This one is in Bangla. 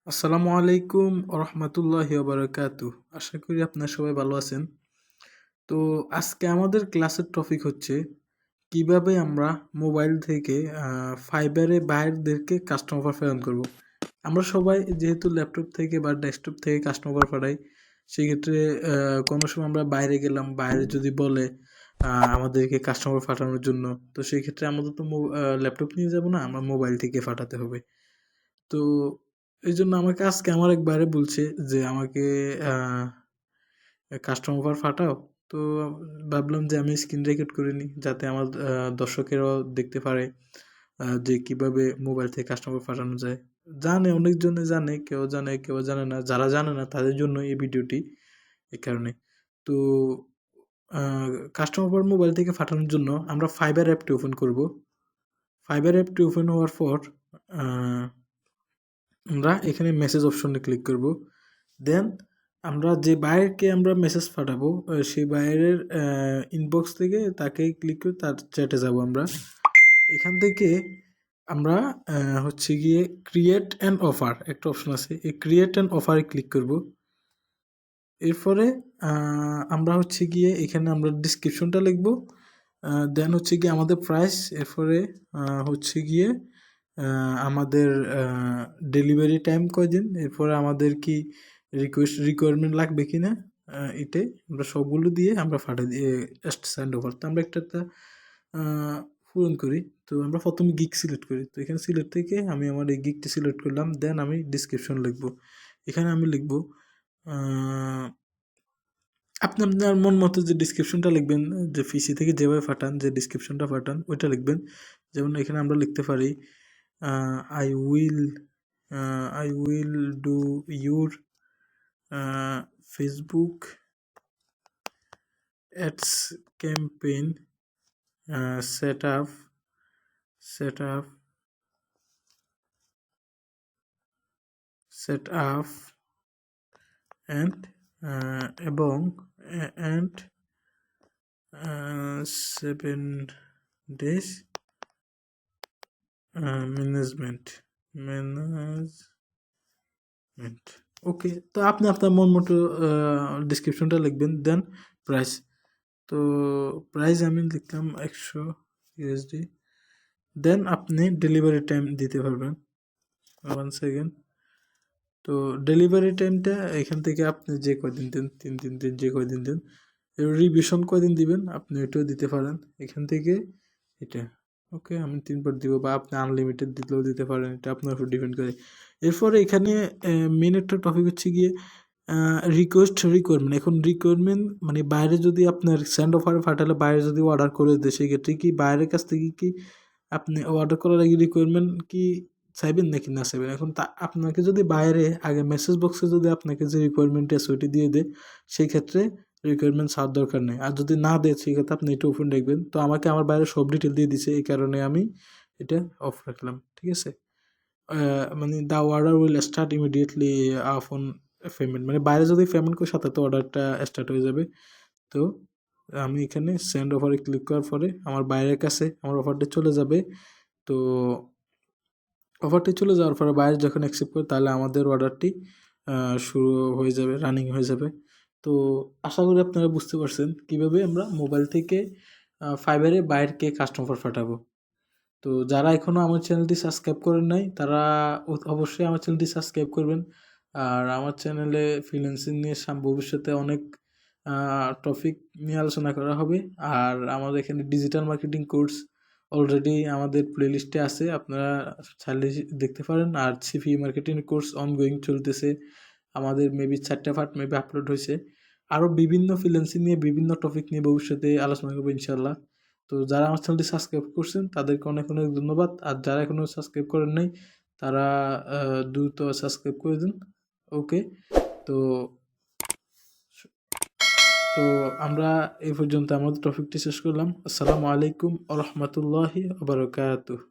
আসসালামু আলাইকুম রহমতুল্লাহি বারাকাতু। আশা করি আপনারা সবাই ভালো আছেন। তো আজকে আমাদের ক্লাসের টপিক হচ্ছে কিভাবে আমরা মোবাইল থেকে ফাইবারে বায়ারদেরকে কাস্টমার প্রেরণ করব। আমরা সবাই যেহেতু ল্যাপটপ থেকে বা ডেস্কটপ থেকে কাস্টমার পাঠাই, সেক্ষেত্রে কোনো সময় আমরা বাইরে গেলাম, বাইরে যদি বলে আমাদেরকে কাস্টমার পাঠানোর জন্য, তো সেই ক্ষেত্রে আমাদের তো ল্যাপটপ নিয়ে যাব না, আমরা মোবাইল থেকে পাঠাতে হবে। তো এই জন্য আমাকে আজকে আমার এক বাইরে বলছে যে আমাকে কাস্টমার অফার ফাটাও। তো ভাবলাম যে আমি স্ক্রিন রেকর্ড করে নিই, যাতে আমার দর্শকেরাও দেখতে পারে যে কিভাবে মোবাইল থেকে কাস্টমার পাঠানো যায়। জানে, অনেকজনে জানে, কেউ জানে না। যারা জানে না তাদের জন্য এই ভিডিওটি, এই কারণে। তো কাস্টমার মোবাইল থেকে পাঠানোর জন্য আমরা ফাইবার অ্যাপটি ওপেন করব। ফাইবার অ্যাপটি ওপেন হওয়ার পর আমরা এখানে মেসেজ অপশনে ক্লিক করব। দেন আমরা যে বায়ারকে আমরা মেসেজ পাঠাবো, সেই বায়ারের ইনবক্স থেকে তাকে ক্লিক করে তার চ্যাটে যাব। আমরা এখান থেকে আমরা হচ্ছে গিয়ে ক্রিয়েট অ্যান অফার একটা অপশন আছে, এই ক্রিয়েট অ্যান অফারে ক্লিক করব। এরপরে আমরা হচ্ছে গিয়ে এখানে আমরা ডিসক্রিপশনটা লিখব। দেন হচ্ছে গিয়ে আমাদের প্রাইস, এরপরে হচ্ছে গিয়ে আমাদের ডেলিভারি টাইম কয়দিন, এরপরে আমাদের কি রিকোয়ারমেন্ট লাগবে কি না, এটাই আমরা সবগুলো দিয়ে আমরা ফাটা দিয়ে সেন্ড ওভার। তো আমরা একটা পূরণ করি। তো আমরা প্রথমে গিগ সিলেক্ট করি। তো এখানে সিলেক্ট থেকে আমি আমার এই গিগটি সিলেক্ট করলাম। দেন আমি ডিসক্রিপশন লিখবো। এখানে আমি লিখবো আপনি আপনার মন মতো যে ডিসক্রিপশনটা লিখবেন, যে পিসি থেকে যেভাবে পাঠান, যে ডিসক্রিপশনটা পাঠান ওইটা লিখবেন। যেমন এখানে আমরা লিখতে পারি I will do your Facebook ads campaign set up and এবং 7 days ম্যানেজমেন্ট। ওকে, তো আপনি আপনার মন মতো ডিসক্রিপশনটা লিখবেন। দেন প্রাইস, তো প্রাইস আমি লিখলাম $100। দেন আপনি ডেলিভারি টাইম দিতে পারবেন। 1 সেকেন্ড। তো ডেলিভারি টাইমটা এখান থেকে আপনি যে কয়দিন দেন, 3 দিন, যে কয়দিন দেন, রিভিশন কয়দিন দিবেন আপনি এটাও দিতে পারেন এখান থেকে। এটা ওকে, আমি 3 বার দিব, বা আপনি আনলিমিটেড দিলেও দিতে পারেন, এটা আপনার উপর ডিপেন্ড করে। এরপরে এখানে মেন একটা টপিক হচ্ছে গিয়ে রিকোয়ারমেন্ট। এখন রিকোয়ারমেন্ট মানে বাইরে যদি আপনার সেন্ড অফারে পাঠালে বাইরে যদি অর্ডার করে দেয়, সেক্ষেত্রে কি বাইরের কাছ থেকে কি আপনি অর্ডার করার আগে রিকোয়ারমেন্ট কি চাইবেন নাকি না চাইবেন। এখন আপনাকে যদি বাইরে আগে মেসেজ বক্সে যদি আপনাকে যে রিকোয়ারমেন্ট আছে ওইটি দিয়ে দেয়, সেই ক্ষেত্রে রিকোয়ারমেন্ট ছাড়ার দরকার নেই। আর যদি না দেয় সেক্ষেত্রে আপনি এটা ওপেন রাখবেন। তো আমাকে আমার বাইরে সব ডিটেল দিয়ে দিছে, এই কারণে আমি এটা অফ রাখলাম। ঠিক আছে, মানে the order will start immediately আপন পেমেন্ট, মানে বাইরে যদি পেমেন্ট করে সাথে তো অর্ডারটা স্টার্ট হয়ে যাবে। তো আমি এখানে সেন্ড অফারে ক্লিক করার পরে আমার বাইরের কাছে আমার অফারটা চলে যাবে। তো অফারটি চলে যাওয়ার পরে বাইরে যখন অ্যাকসেপ্ট করে, তাহলে আমাদের অর্ডারটি শুরু হয়ে যাবে, রানিং হয়ে যাবে। তো আশা করি আপনারা বুঝতে পারছেন কীভাবে আমরা মোবাইল থেকে ফাইবারে বাইরকে কাস্টমার পাঠাবো। তো যারা এখনও আমার চ্যানেলটি সাবস্ক্রাইব করেন নাই, তারা অবশ্যই আমার চ্যানেলটি সাবস্ক্রাইব করবেন। আর আমার চ্যানেলে ফ্রিল্যান্সিং নিয়ে ভবিষ্যতে অনেক টপিক নিয়ে আলোচনা করা হবে। আর আমাদের এখানে ডিজিটাল মার্কেটিং কোর্স অলরেডি আমাদের প্লেলিস্টে আছে, আপনারা চাইলে দেখতে পারেন। আর সিপি মার্কেটিং কোর্স অনগোয়িং চলতেছে, আমাদের মেবি 4টা পার্ট মেবি আপলোড হয়েছে। আরও বিভিন্ন ফ্রিল্যান্সিং নিয়ে বিভিন্ন টপিক নিয়ে ভবিষ্যতে আলোচনা করবো ইনশাল্লাহ। তো যারা আমার চ্যানেলটি সাবস্ক্রাইব করছেন তাদেরকে অনেক অনেক ধন্যবাদ। আর যারা এখনও সাবস্ক্রাইব করেন নাই, তারা দ্রুত সাবস্ক্রাইব করে দিন। ওকে, তো তো আমরা এই পর্যন্ত আমাদের টপিকটি শেষ করলাম। আসসালামু আলাইকুম ওয়া রাহমাতুল্লাহি ওয়া বারাকাতুহু।